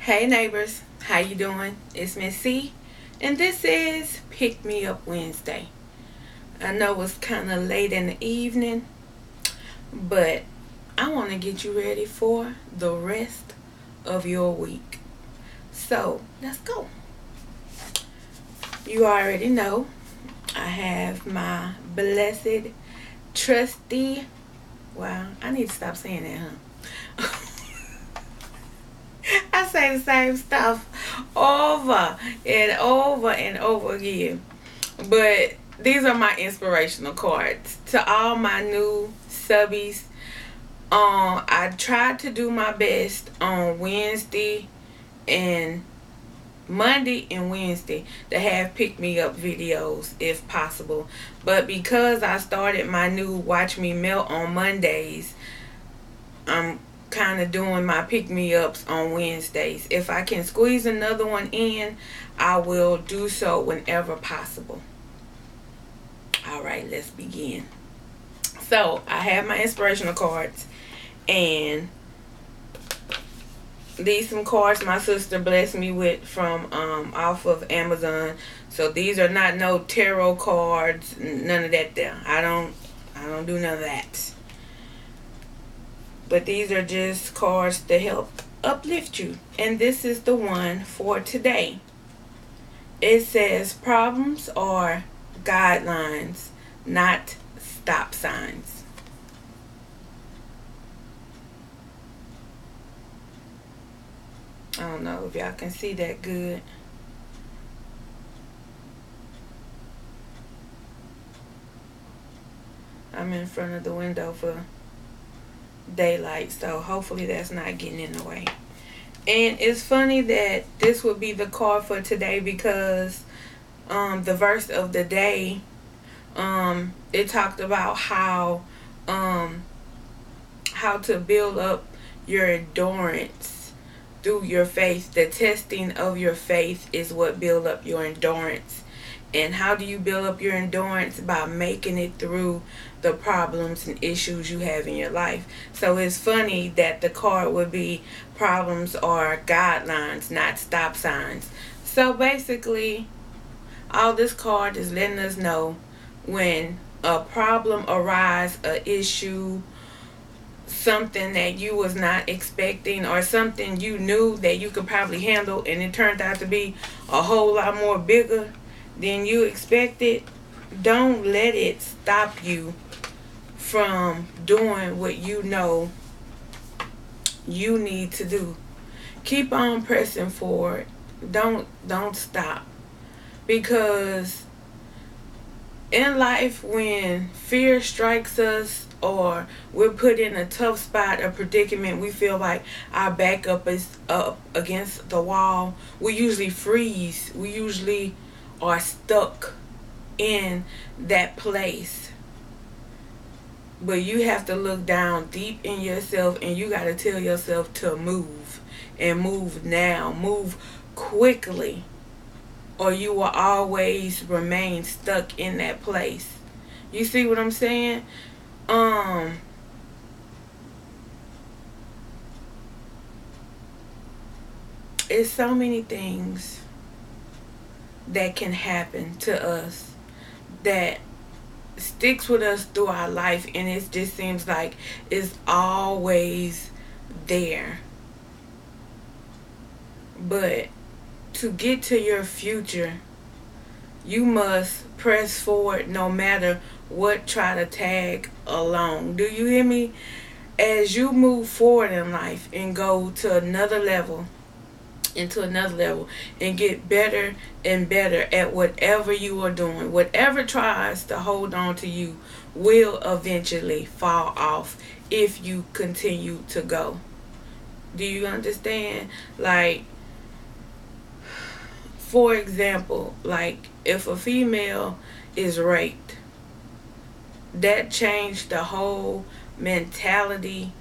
Hey neighbors, how you doing? It's Miss C, and this is Pick Me Up Wednesday. I know it's kind of late in the evening, but I want to get you ready for the rest of your week. So let's go. You already know I have my blessed, trusty. Wow, I need to stop saying that, huh? I say the same stuff over and over and over again. But these are my inspirational cards. To all my new subbies, I tried to do my best on Monday and Wednesday to have pick me up videos if possible. But because I started my new Watch Me Melt on Mondays, I'm kind of doing my pick me ups on Wednesdays. If I can squeeze another one in, I will do so whenever possible. Alright, let's begin. So I have my inspirational cards, and these some cards my sister blessed me with from off of Amazon. So these are not no tarot cards, none of that there. I don't do none of that. But these are just cards to help uplift you. And this is the one for today. It says problems are guidelines, not stop signs. I don't know if y'all can see that good. I'm in front of the window for daylight, so hopefully that's not getting in the way. And it's funny that this would be the card for today because the verse of the day, it talked about how to build up your endurance through your faith. The testing of your faith is what build up your endurance. And how do you build up your endurance? By making it through the problems and issues you have in your life. So it's funny that the card would be problems are guidelines, not stop signs. So basically, all this card is letting us know when a problem arises, a issue, something that you was not expecting, or something you knew that you could probably handle, and it turned out to be a whole lot more bigger than you expected. Don't let it stop you from doing what you know you need to do. Keep on pressing forward. Don't stop. Because in life, when fear strikes us or we're put in a tough spot, a predicament, we feel like our back up is up against the wall, we usually freeze. We usually are stuck in that place. But you have to look down deep in yourself, and you got to tell yourself to move, and move now, move quickly, or you will always remain stuck in that place. You see what I'm saying? It's so many things that can happen to us that sticks with us through our life, and it just seems like it's always there. But to get to your future, you must press forward no matter what try to tag along. Do you hear me? As you move forward in life and go to another level, into another level, and get better and better at whatever you are doing, whatever tries to hold on to you will eventually fall off if you continue to go. Do you understand? Like, for example, like if a female is raped, that changed the whole mentality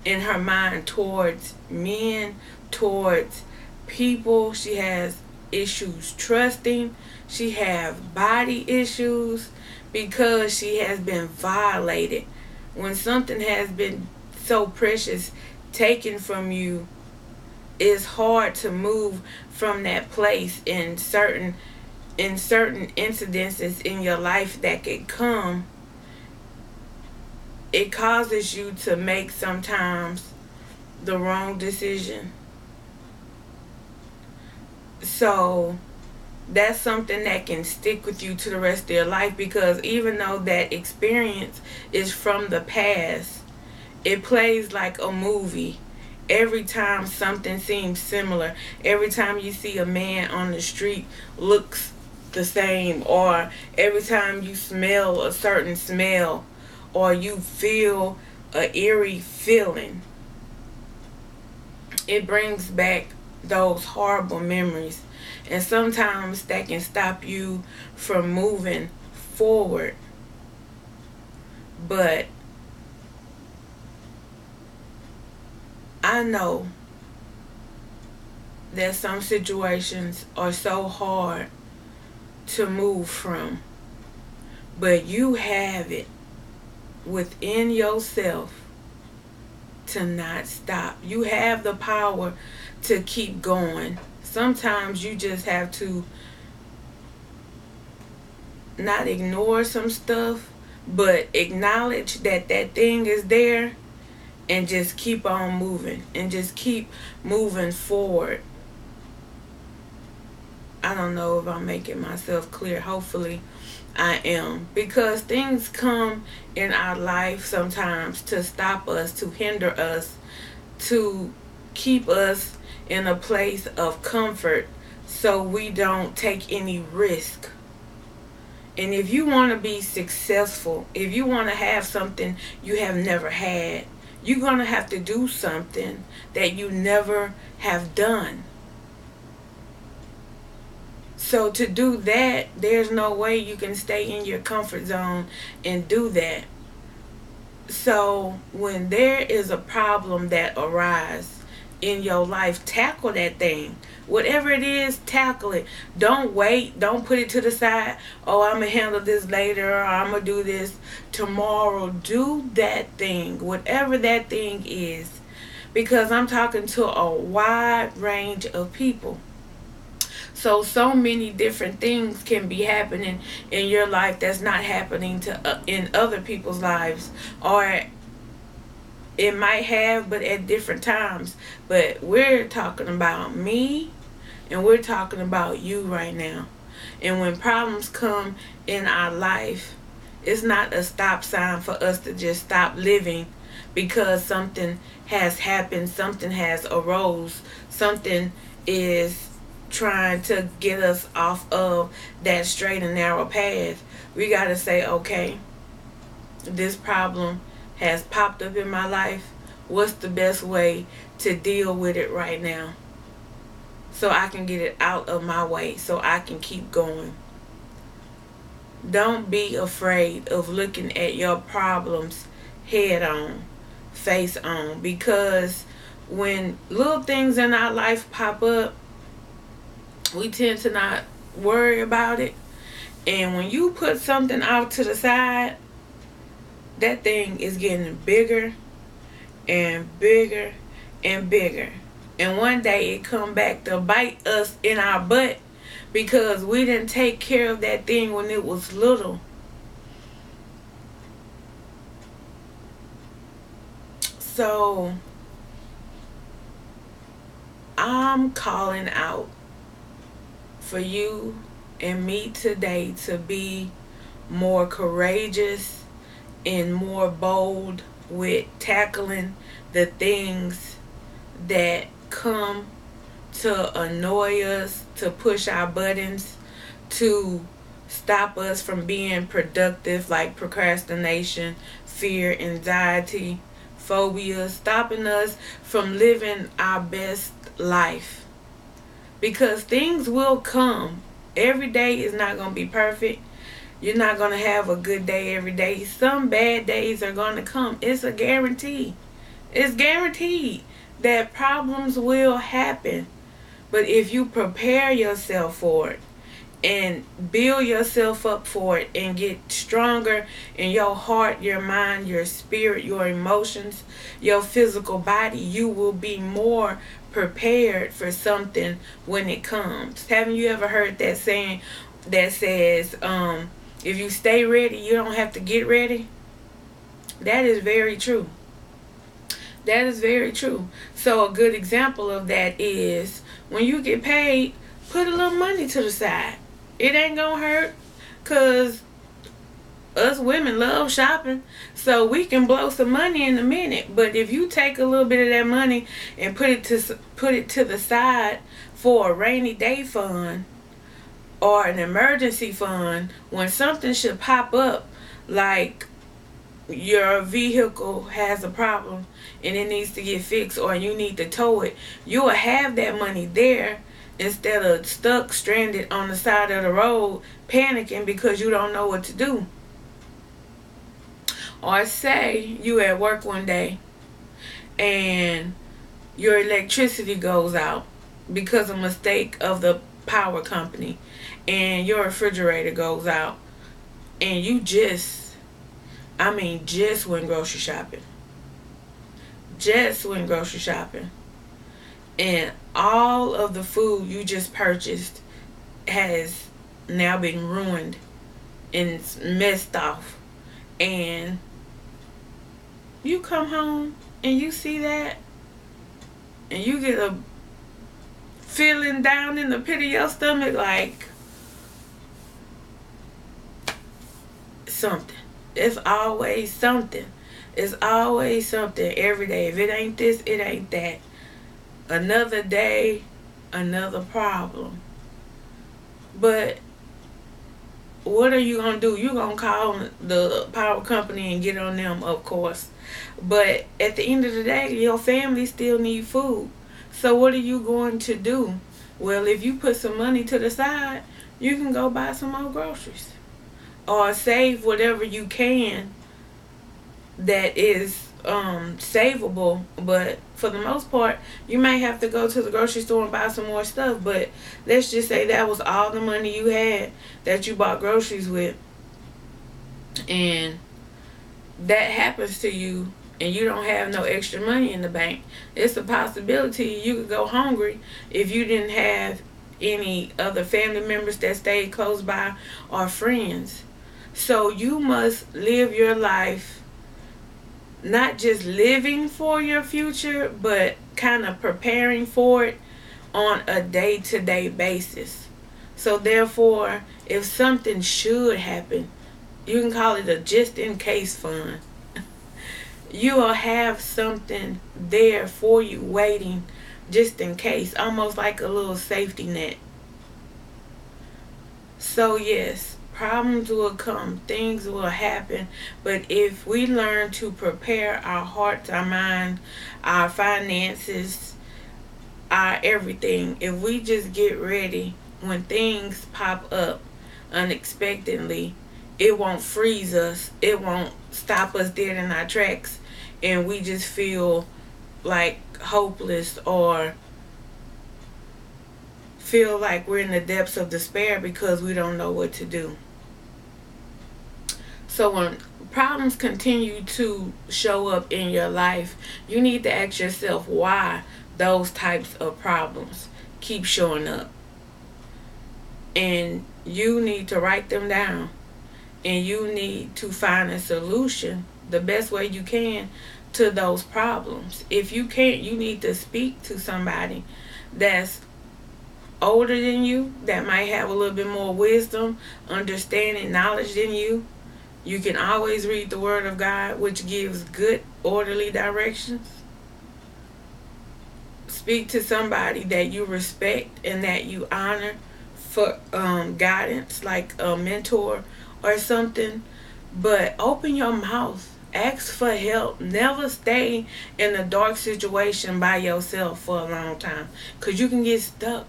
in her mind towards men, towards people. She has issues trusting. She has body issues because she has been violated. When something has been so precious taken from you, it's hard to move from that place in certain incidences in your life that could come. It causes you to make sometimes the wrong decision. So that's something that can stick with you to the rest of your life, because even though that experience is from the past, it plays like a movie. Every time something seems similar, every time you see a man on the street looks the same, or every time you smell a certain smell, or you feel an eerie feeling, it brings back those horrible memories. And sometimes that can stop you from moving forward. But I know that some situations are so hard to move from, but you have it within yourself to not stop. You have the power to keep going. Sometimes you just have to not ignore some stuff, but acknowledge that that thing is there, and just keep on moving, and just keep moving forward. I don't know if I'm making myself clear. Hopefully I am. Because things come in our life sometimes to stop us, to hinder us, to keep us in a place of comfort so we don't take any risk. And if you want to be successful, if you want to have something you have never had, you're going to have to do something that you never have done. So to do that, there's no way you can stay in your comfort zone and do that. So when there is a problem that arises in your life, tackle that thing. Whatever it is, tackle it. Don't wait. Don't put it to the side. Oh, I'm going to handle this later, or I'm going to do this tomorrow. Do that thing, whatever that thing is. Because I'm talking to a wide range of people. So many different things can be happening in your life that's not happening to in other people's lives, or it might have, but at different times. But we're talking about me, and we're talking about you right now. And when problems come in our life, it's not a stop sign for us to just stop living because something has happened, something has arose, something is trying to get us off of that straight and narrow path. We got to say, okay, this problem has popped up in my life. What's the best way to deal with it right now, so I can get it out of my way, so I can keep going? Don't be afraid of looking at your problems head on, face on, because when little things in our life pop up, we tend to not worry about it. And when you put something out to the side, that thing is getting bigger and bigger and bigger. And one day it come back to bite us in our butt because we didn't take care of that thing when it was little. So I'm calling out for you and me today to be more courageous and more bold with tackling the things that come to annoy us, to push our buttons, to stop us from being productive, like procrastination, fear, anxiety, phobia, stopping us from living our best life. Because things will come. Every day is not going to be perfect. You're not going to have a good day every day. Some bad days are going to come. It's a guarantee. It's guaranteed that problems will happen. But if you prepare yourself for it and build yourself up for it and get stronger in your heart, your mind, your spirit, your emotions, your physical body, you will be more prepared for something when it comes. Haven't you ever heard that saying that says, if you stay ready, you don't have to get ready? That is very true. That is very true. So a good example of that is when you get paid, put a little money to the side. It ain't gonna hurt, because us women love shopping, so we can blow some money in a minute. But if you take a little bit of that money and put it to the side for a rainy day fund or an emergency fund, when something should pop up, like your vehicle has a problem and it needs to get fixed, or you need to tow it, you will have that money there instead of stuck, stranded on the side of the road, panicking because you don't know what to do. Or say you at work one day and your electricity goes out because of a mistake of the power company, and your refrigerator goes out, and you just went grocery shopping. Just went grocery shopping. And all of the food you just purchased has now been ruined and it's messed off. And you come home and you see that, and you get a feeling down in the pit of your stomach like something. It's always something. It's always something every day. If it ain't this, it ain't that. Another day, another problem. But what are you going to do? You're going to call the power company and get on them, of course. But at the end of the day, your family still need food. So what are you going to do? Well, if you put some money to the side, you can go buy some more groceries. Or save whatever you can that is savable. But for the most part, you may have to go to the grocery store and buy some more stuff. But let's just say that was all the money you had that you bought groceries with, and that happens to you and you don't have no extra money in the bank. It's a possibility you could go hungry if you didn't have any other family members that stayed close by or friends. So you must live your life not just living for your future, but kind of preparing for it on a day-to-day basis. So therefore, if something should happen, you can call it a just-in-case fund. You will have something there for you waiting just in case, almost like a little safety net. So yes, problems will come, things will happen, but if we learn to prepare our hearts, our mind, our finances, our everything, if we just get ready when things pop up unexpectedly, it won't freeze us, it won't stop us dead in our tracks, and we just feel like hopeless or feel like we're in the depths of despair because we don't know what to do. So when problems continue to show up in your life, you need to ask yourself why those types of problems keep showing up. And you need to write them down. And you need to find a solution the best way you can to those problems. If you can't, you need to speak to somebody that's older than you, that might have a little bit more wisdom, understanding, knowledge than you. You can always read the Word of God, which gives good, orderly directions. Speak to somebody that you respect and that you honor for guidance, like a mentor or something. But open your mouth. Ask for help. Never stay in a dark situation by yourself for a long time, because you can get stuck.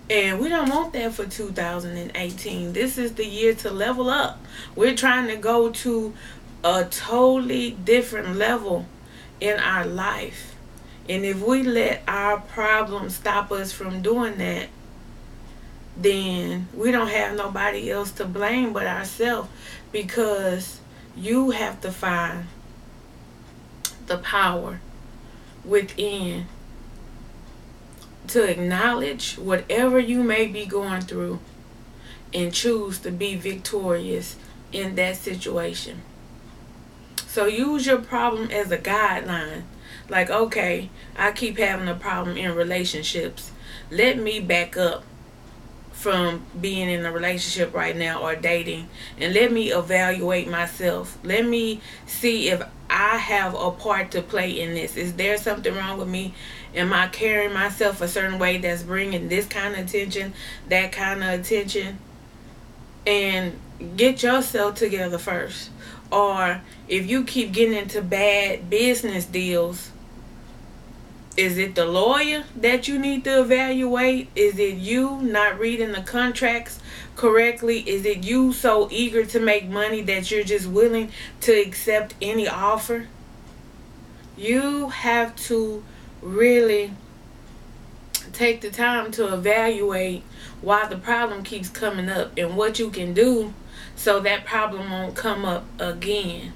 And we don't want that for 2018. This is the year to level up. We're trying to go to a totally different level in our life. And if we let our problems stop us from doing that, then we don't have nobody else to blame but ourselves, because you have to find the power within to acknowledge whatever you may be going through and choose to be victorious in that situation. So use your problem as a guideline. Like, okay, I keep having a problem in relationships. Let me back up from being in a relationship right now or dating, and let me evaluate myself. Let me see if I have a part to play in this. Is there something wrong with me? Am I carrying myself a certain way that's bringing this kind of attention, that kind of attention? And get yourself together first. Or if you keep getting into bad business deals, is it the lawyer that you need to evaluate? Is it you not reading the contracts correctly? Is it you so eager to make money that you're just willing to accept any offer? You have to really take the time to evaluate why the problem keeps coming up and what you can do so that problem won't come up again.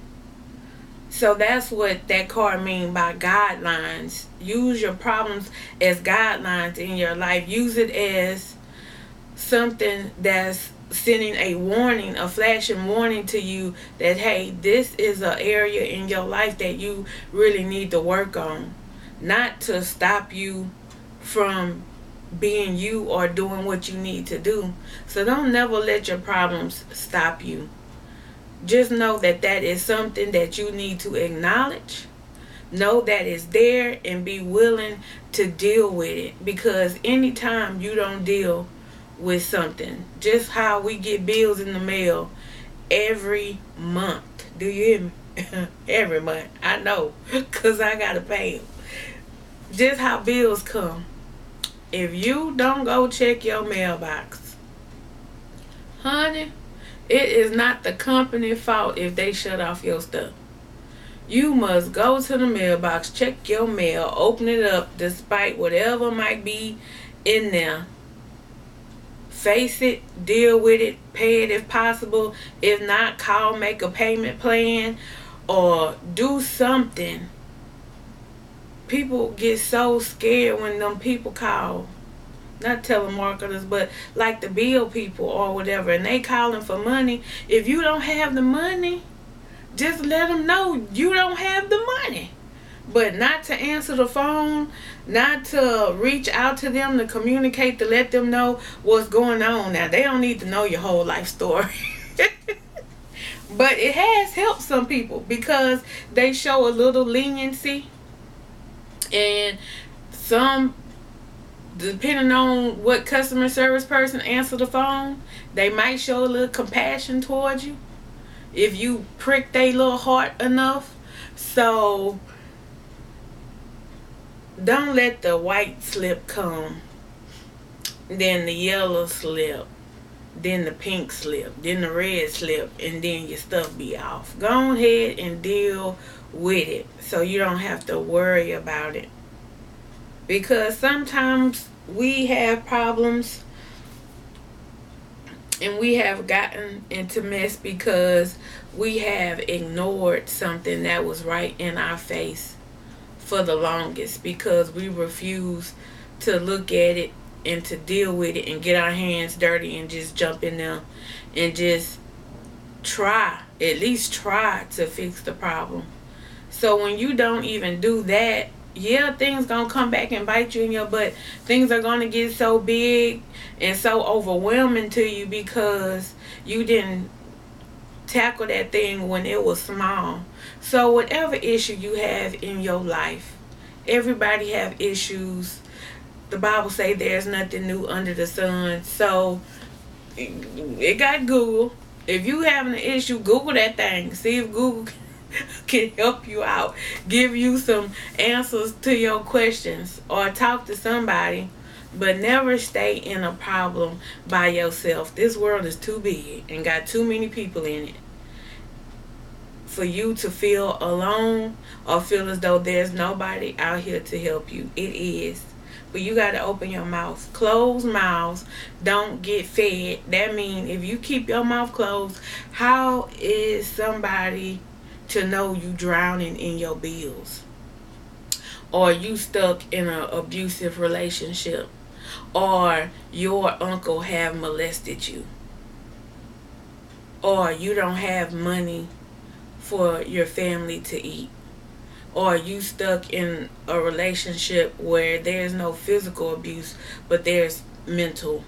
So that's what that card means by guidelines. Use your problems as guidelines in your life. Use it as something that's sending a warning, a flashing warning to you that, hey, this is an area in your life that you really need to work on. Not to stop you from being you or doing what you need to do. So don't never let your problems stop you. Just know that that is something that you need to acknowledge. Know that it's there and be willing to deal with it. Because anytime you don't deal with something, just how we get bills in the mail every month. Do you hear me? Every month. I know. Because I got to pay them. Just how bills come. If you don't go check your mailbox, honey, it is not the company's fault if they shut off your stuff. You must go to the mailbox, check your mail, open it up despite whatever might be in there. Face it, deal with it, pay it if possible. If not, call, make a payment plan, or do something. People get so scared when them people call. Not telemarketers, but like the bill people or whatever, and they calling for money. If you don't have the money, just let them know you don't have the money. But not to answer the phone, not to reach out to them to communicate, to let them know what's going on. Now, they don't need to know your whole life story. But it has helped some people because they show a little leniency. And some, depending on what customer service person answer the phone, they might show a little compassion towards you if you prick their little heart enough. So don't let the white slip come, then the yellow slip, then the pink slip, then the red slip, and then your stuff be off. Go ahead and deal with it so you don't have to worry about it. Because sometimes we have problems and we have gotten into mess because we have ignored something that was right in our face for the longest, because we refuse to look at it and to deal with it and get our hands dirty and just jump in there and just try, at least try to fix the problem. So when you don't even do that, yeah, things gonna come back and bite you in your butt. Things are gonna get so big and so overwhelming to you because you didn't tackle that thing when it was small. So whatever issue you have in your life, everybody have issues. The Bible say there's nothing new under the sun. So it got Google. If you having an issue, Google that thing. See if Google can help you out, give you some answers to your questions, or talk to somebody. But never stay in a problem by yourself. This world is too big and got too many people in it for you to feel alone or feel as though there's nobody out here to help you. It is. But you got to open your mouth. Closed mouths don't get fed. That means if you keep your mouth closed, how is somebody to know you drowning in your bills? or you stuck in an abusive relationship, or your uncle have molested you, or you don't have money for your family to eat, or you stuck in a relationship where there's no physical abuse but there's mental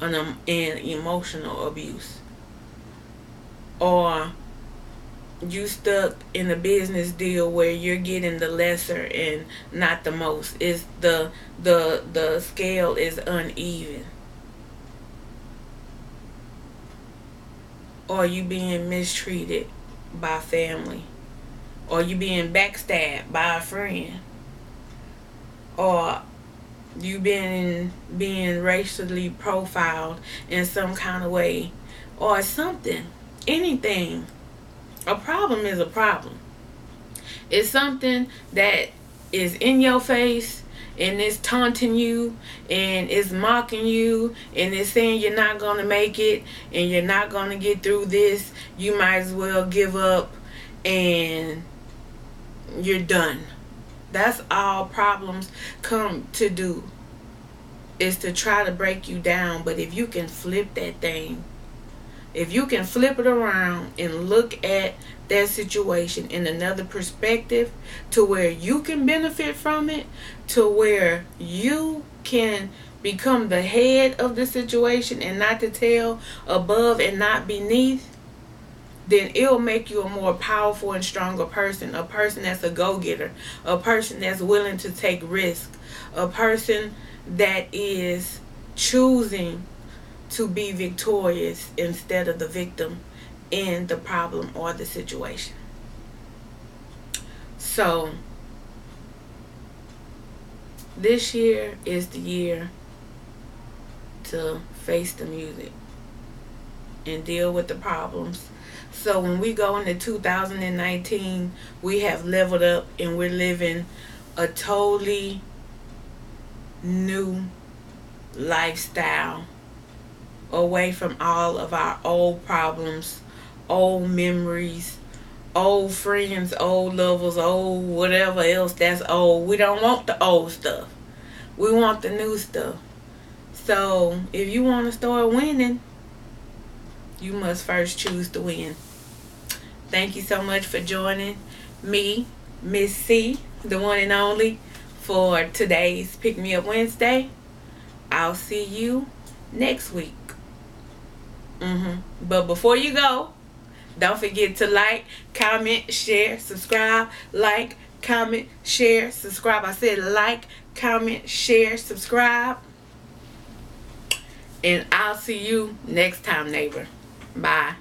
and emotional abuse, or you stuck in a business deal where you're getting the lesser and not the most. It's the scale is uneven. Or you being mistreated by family, or you being backstabbed by a friend, or you being racially profiled in some kind of way, or something, anything. A problem is a problem. It's something that is in your face and it's taunting you and it's mocking you and it's saying you're not going to make it and you're not going to get through this. You might as well give up and you're done. That's all problems come to do, is to try to break you down. But if you can flip that thing, if you can flip it around and look at that situation in another perspective to where you can benefit from it, to where you can become the head of the situation and not the tail, above and not beneath, then it'll make you a more powerful and stronger person. A person that's a go-getter. A person that's willing to take risks. A person that is choosing to be victorious instead of the victim in the problem or the situation. So this year is the year to face the music and deal with the problems. So when we go into 2019, we have leveled up and we're living a totally new lifestyle, away from all of our old problems, old memories, old friends, old lovers, old whatever else that's old. We don't want the old stuff. We want the new stuff. So if you want to start winning, you must first choose to win. Thank you so much for joining me, Miss C, the one and only, for today's Pick Me Up Wednesday. I'll see you next week. But before you go, don't forget to like, comment, share, subscribe. Like, comment, share, subscribe. I said like, comment, share, subscribe. And I'll see you next time, neighbor. Bye.